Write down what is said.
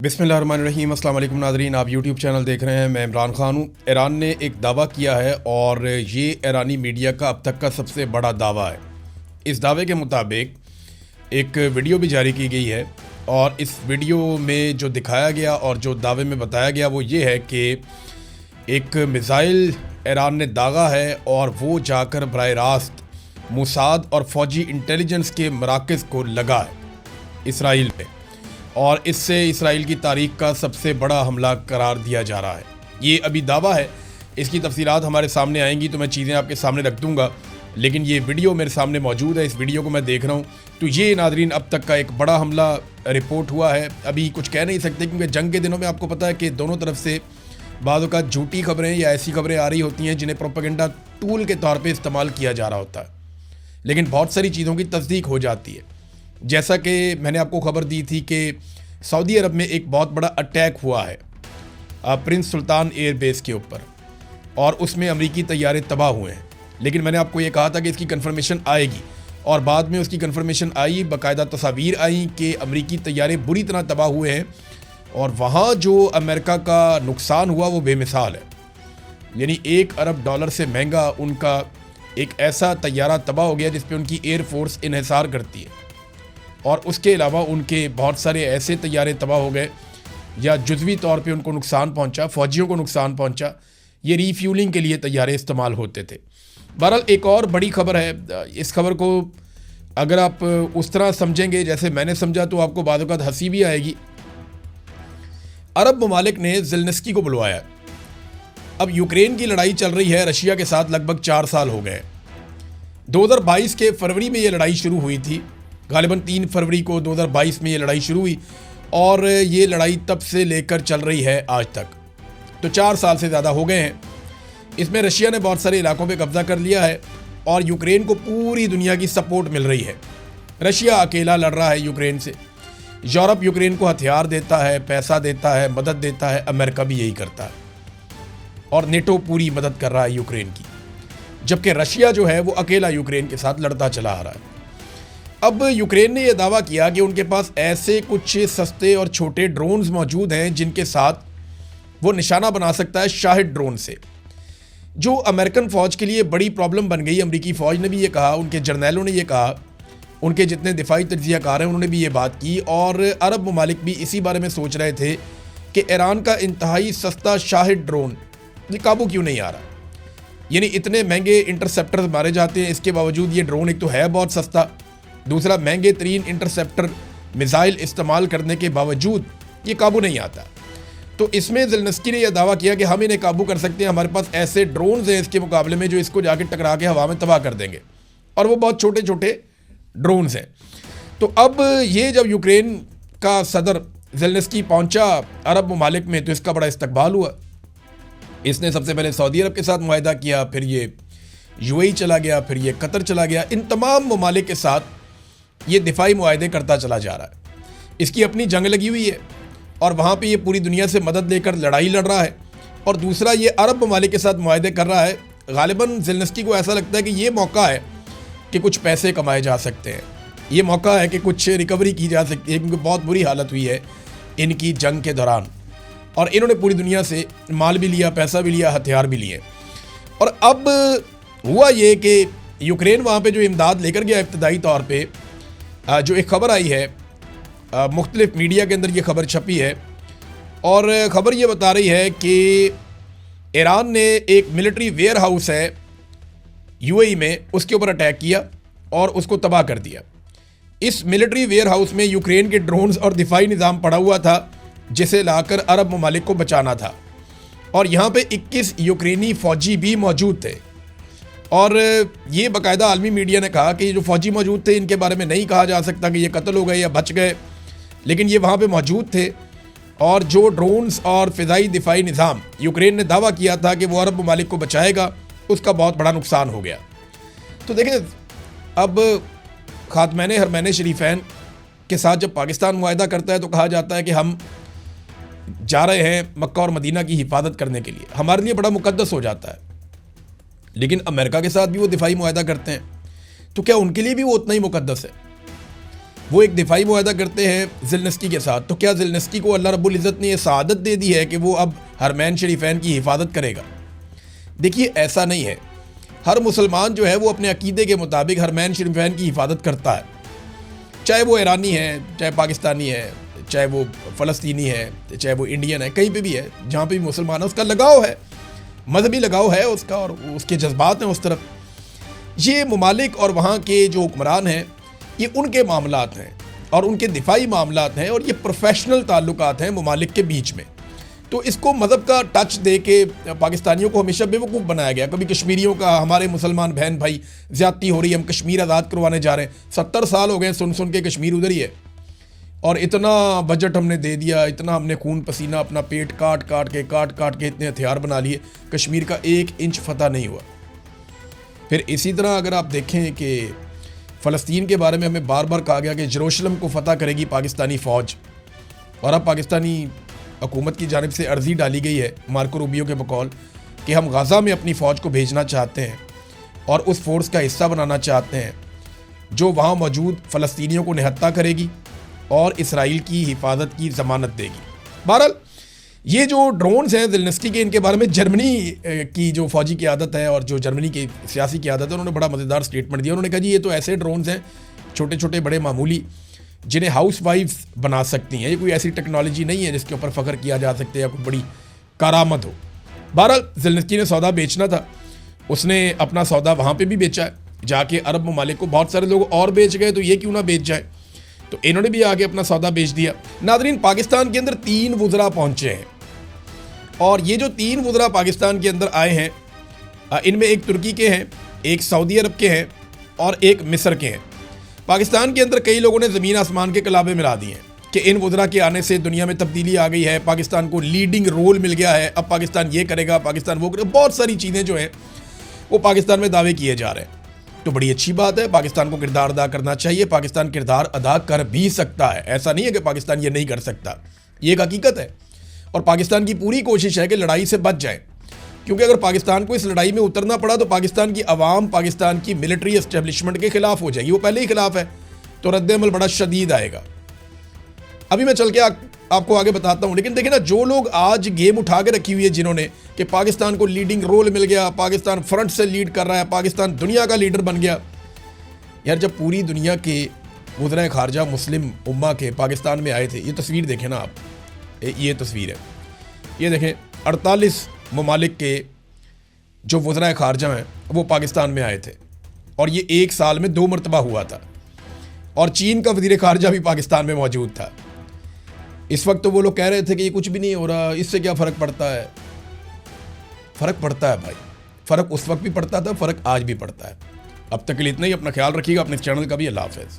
बिस्मिल्लाहिर्रहमानिर्रहीम। अस्सलाम वालेकुम नाज़रीन, आप यूट्यूब चैनल देख रहे हैं। मैं इमरान ख़ान हूँ। ईरान ने एक दावा किया है और ये ईरानी मीडिया का अब तक का सबसे बड़ा दावा है। इस दावे के मुताबिक एक वीडियो भी जारी की गई है और इस वीडियो में जो दिखाया गया और जो दावे में बताया गया वो ये है कि एक मिसाइल ईरान ने दागा है और वो जाकर बराह रास्त मोसाद और फ़ौजी इंटेलिजेंस के मराकज़ को लगा है इसराइल पे, और इससे इसराइल की तारीख़ का सबसे बड़ा हमला करार दिया जा रहा है। ये अभी दावा है, इसकी तफसीलात हमारे सामने आएंगी तो मैं चीज़ें आपके सामने रख दूँगा, लेकिन ये वीडियो मेरे सामने मौजूद है। इस वीडियो को मैं देख रहा हूँ तो ये नाज़रीन अब तक का एक बड़ा हमला रिपोर्ट हुआ है। अभी कुछ कह नहीं सकते क्योंकि जंग के दिनों में आपको पता है कि दोनों तरफ से बाद का झूठी खबरें या ऐसी खबरें आ रही होती हैं जिन्हें प्रोपेगेंडा टूल के तौर पर इस्तेमाल किया जा रहा होता है, लेकिन बहुत सारी चीज़ों की तस्दीक हो जाती है। जैसा कि मैंने आपको खबर दी थी कि सऊदी अरब में एक बहुत बड़ा अटैक हुआ है प्रिंस सुल्तान एयर बेस के ऊपर और उसमें अमेरिकी तैयारे तबाह हुए हैं, लेकिन मैंने आपको ये कहा था कि इसकी कन्फर्मेशन आएगी और बाद में उसकी कन्फर्मेशन आई। बाकायदा तस्वीर आई कि अमेरिकी तैयारे बुरी तरह तबाह हुए हैं और वहाँ जो अमेरिका का नुकसान हुआ वो बेमिसाल है। यानी $1 अरब से महंगा उनका एक ऐसा तैयारा तबाह हो गया जिस पे उनकी एयर फोर्स इन्हिसार करती है, और उसके अलावा उनके बहुत सारे ऐसे तैयारे तबाह हो गए या जुज़वी तौर पे उनको नुकसान पहुंचा, फ़ौजियों को नुकसान पहुंचा। ये रीफ्यूलिंग के लिए तैयारे इस्तेमाल होते थे। बहरहाल एक और बड़ी खबर है, इस खबर को अगर आप उस तरह समझेंगे जैसे मैंने समझा तो आपको बाद वक़्त हंसी भी आएगी। अरब ममालिक ने ज़ेलेंस्की को बुलवाया। अब यूक्रेन की लड़ाई चल रही है रशिया के साथ, लगभग 4 साल हो गए। 2022 के फरवरी में ये लड़ाई शुरू हुई थी, गालिबन 3 फरवरी को 2022 में ये लड़ाई शुरू हुई और ये लड़ाई तब से लेकर चल रही है आज तक, तो 4 साल से ज़्यादा हो गए हैं। इसमें रशिया ने बहुत सारे इलाकों पे कब्ज़ा कर लिया है और यूक्रेन को पूरी दुनिया की सपोर्ट मिल रही है। रशिया अकेला लड़ रहा है यूक्रेन से, यूरोप यूक्रेन को हथियार देता है, पैसा देता है, मदद देता है, अमेरिका भी यही करता है और नेटो पूरी मदद कर रहा है यूक्रेन की, जबकि रशिया जो है वो अकेला यूक्रेन के साथ लड़ता चला आ रहा है। अब यूक्रेन ने यह दावा किया कि उनके पास ऐसे कुछ सस्ते और छोटे ड्रोन्स मौजूद हैं जिनके साथ वो निशाना बना सकता है शाहिद ड्रोन से, जो अमेरिकन फ़ौज के लिए बड़ी प्रॉब्लम बन गई। अमेरिकी फ़ौज ने भी ये कहा, उनके जर्नैलों ने ये कहा, उनके जितने दिफाई तज्ज़ियाकार हैं उन्होंने भी ये बात की, और अरब ममालिक भी इसी बारे में सोच रहे थे कि ईरान का इंतहाई सस्ता शाहिद ड्रोन ये काबू क्यों नहीं आ रहा। यानी इतने महंगे इंटरसेप्टर्स मारे जाते हैं, इसके बावजूद ये ड्रोन एक तो है बहुत सस्ता, दूसरा महंगे तरीन इंटरसेप्टर मिसाइल इस्तेमाल करने के बावजूद ये काबू नहीं आता। तो इसमें ज़ेलेंस्की ने यह दावा किया कि हम इन्हें काबू कर सकते हैं, हमारे पास ऐसे ड्रोन्स हैं इसके मुकाबले में जो इसको जाके टकरा के हवा में तबाह कर देंगे, और वो बहुत छोटे छोटे ड्रोन्स हैं। तो अब ये जब यूक्रेन का सदर ज़ेलेंस्की पहुंचा अरब ममालिक में तो इसका बड़ा इस्तकबाल हुआ। इसने सबसे पहले सऊदी अरब के साथ मुआहदा किया, फिर ये यूएई चला गया, फिर ये कतर चला गया। इन तमाम ममालिक के साथ ये दिफाई मुआहदे करता चला जा रहा है। इसकी अपनी जंग लगी हुई है और वहाँ पे ये पूरी दुनिया से मदद लेकर लड़ाई लड़ रहा है, और दूसरा ये अरब ममालिक के साथ मुआहदे कर रहा है। गालिबन ज़ेलेंस्की को ऐसा लगता है कि ये मौका है कि कुछ पैसे कमाए जा सकते हैं, ये मौका है कि कुछ रिकवरी की जा सकती है, क्योंकि बहुत बुरी हालत हुई है इनकी जंग के दौरान और इन्होंने पूरी दुनिया से माल भी लिया, पैसा भी लिया, हथियार भी लिए। और अब हुआ ये कि यूक्रेन वहाँ पे जो इमदाद लेकर गया इब्तदाई तौर पे, जो एक खबर आई है मुख्तलिफ मीडिया के अंदर ये खबर छपी है, और ख़बर ये बता रही है कि ईरान ने एक मिलिट्री वेयर हाउस है यूएई में, उसके ऊपर अटैक किया और उसको तबाह कर दिया। इस मिलिट्री वेयर हाउस में यूक्रेन के ड्रोन्स और दिफाई निज़ाम पड़ा हुआ था जिसे लाकर अरब ममालिक को बचाना था, और यहाँ पे 21 यूक्रेनी फ़ौजी भी मौजूद थे। और ये बाकायदा आलमी मीडिया ने कहा कि जो फ़ौजी मौजूद थे इनके बारे में नहीं कहा जा सकता कि ये कत्ल हो गए या बच गए, लेकिन ये वहाँ पे मौजूद थे। और जो ड्रोन्स और फ़िज़ाई दिफाई निज़ाम यूक्रेन ने दावा किया था कि वो अरब ममालिक को बचाएगा, उसका बहुत बड़ा नुकसान हो गया। तो देखें, अब ख़ातमैन हरमैन शरीफैन के साथ जब पाकिस्तान मुआहदा करता है तो कहा जाता है कि हम जा रहे हैं मक्का और मदीना की हिफाजत करने के लिए, हमारे लिए बड़ा मुकद्दस हो जाता है। लेकिन अमेरिका के साथ भी वो दिफाई मुआहदा करते हैं, तो क्या उनके लिए भी वो उतना ही मुकद्दस है? वो एक दिफाई मुआहदा करते हैं ज़ेलेंस्की के साथ। तो क्या ज़ेलेंस्की को अल्लाह रब्बुल इज़्ज़त ने ये सआदत दे दी है कि वो अब हरमैन शरीफैन की हिफाजत करेगा? देखिए, ऐसा नहीं है। हर मुसलमान जो है वो अपने अकीदे के मुताबिक हरमैन शरीफैन की हिफाजत करता है, चाहे वो ईरानी है, चाहे पाकिस्तानी है, चाहे वो फ़लस्तीनी है, चाहे वो इंडियन है, कहीं पे भी है, जहाँ पे भी मुसलमान है, उसका लगाव है, मजहबी लगाव है उसका, और उसके जज्बात हैं उस तरफ। ये ममालिक और वहाँ के जो हुक्मरान हैं, ये उनके मामलात हैं और उनके दिफाई मामलात हैं, और ये प्रोफेशनल ताल्लुकात हैं ममालिक के बीच में। तो इसको मज़हब का टच दे के पाकिस्तानियों को हमेशा बेवकूफ़ बनाया गया। कभी कश्मीरियों का, हमारे मुसलमान बहन भाई ज़्यादती हो रही है, हम कश्मीर आज़ाद करवाने जा रहे हैं। 70 साल हो गए सुन सुन के कश्मीर उधर ही है, और इतना बजट हमने दे दिया, इतना हमने खून पसीना अपना पेट काट काट के इतने हथियार बना लिए, कश्मीर का 1 इंच फतह नहीं हुआ। फिर इसी तरह अगर आप देखें कि फ़लस्तीन के बारे में हमें बार बार कहा गया कि यरूशलेम को फ़तह करेगी पाकिस्तानी फ़ौज, और अब पाकिस्तानी हुकूमत की जानिब से अर्ज़ी डाली गई है मार्को रूबियो के बकौल कि हम गाज़ा में अपनी फ़ौज को भेजना चाहते हैं और उस फोर्स का हिस्सा बनाना चाहते हैं जो वहाँ मौजूद फ़लस्तीनियों को निहत्ता करेगी और इसराइल की हिफाजत की ज़मानत देगी। बहरहाल, ये जो ड्रोन्स हैं ज़ेलेंस्की के, इनके बारे में जर्मनी की जो फ़ौजी क़यादत है और जो जर्मनी की सियासी क़यादत है, उन्होंने बड़ा मज़ेदार स्टेटमेंट दिया। उन्होंने कहा जी ये तो ऐसे ड्रोन्स हैं छोटे छोटे बड़े मामूली, जिन्हें हाउस वाइफ्स बना सकती हैं। ये कोई ऐसी टेक्नोलॉजी नहीं है जिसके ऊपर फ़ख्र किया जा सकता है या कोई बड़ी करामत हो। बहरहाल, ज़ेलेंस्की ने सौदा बेचना था, उसने अपना सौदा वहाँ पे भी बेचा है, जाके अरब ममालिक को। बहुत सारे लोग और बेच गए, तो ये क्यों ना बेच जाए, तो इन्होंने भी आके अपना सौदा बेच दिया। नाज़रीन, पाकिस्तान के अंदर 3 वुज़रा पहुँचे हैं, और ये जो 3 वुज़रा पाकिस्तान के अंदर आए हैं, इनमें एक तुर्की के हैं, एक सऊदी अरब के हैं और एक मिस्र के हैं। पाकिस्तान के अंदर कई लोगों ने ज़मीन आसमान के कलाबे मिला दिए हैं कि इन वुज़रा के आने से दुनिया में तब्दीली आ गई है, पाकिस्तान को लीडिंग रोल मिल गया है, अब पाकिस्तान ये करेगा, पाकिस्तान वो करेगा। बहुत सारी चीज़ें जो हैं वो पाकिस्तान में दावे किए जा रहे हैं। तो बड़ी अच्छी बात है, पाकिस्तान को किरदार अदा करना चाहिए। पाकिस्तान किरदार अदा कर भी सकता है, ऐसा नहीं है कि पाकिस्तान ये नहीं कर सकता, ये एक हकीकत है। और पाकिस्तान की पूरी कोशिश है कि लड़ाई से बच जाए, क्योंकि अगर पाकिस्तान को इस लड़ाई में उतरना पड़ा तो पाकिस्तान की आवाम पाकिस्तान की मिलिट्री एस्टेब्लिशमेंट के खिलाफ हो जाएगी। वो पहले ही खिलाफ है, तो रद्द-ए-अमल बड़ा शदीद आएगा। अभी मैं चल के आपको आगे बताता हूँ। लेकिन देखिए ना, जो लोग आज गेम उठा के रखी हुई है जिन्होंने, कि पाकिस्तान को लीडिंग रोल मिल गया, पाकिस्तान फ्रंट से लीड कर रहा है, पाकिस्तान दुनिया का लीडर बन गया। यार, जब पूरी दुनिया के वज़राए ख़ारजा मुस्लिम उम्मा के पाकिस्तान में आए थे, ये तस्वीर देखें ना आप, ये तस्वीर है, ये देखें, 48 ममालिक के जो वज़राए ख़ारजा हैं वो पाकिस्तान में आए थे, और ये 1 साल में 2 मरतबा हुआ था। और चीन का वज़ीर ख़ारजा भी पाकिस्तान में मौजूद था। इस वक्त तो वो लोग कह रहे थे कि ये कुछ भी नहीं हो रहा, इससे क्या फ़र्क पड़ता है। फ़र्क पड़ता है भाई, फ़र्क उस वक्त भी पड़ता था, फ़र्क आज भी पड़ता है। अब तक के लिए इतना ही। अपना ख्याल रखिएगा, अपने चैनल का भी। अल्लाह हाफ़िज़।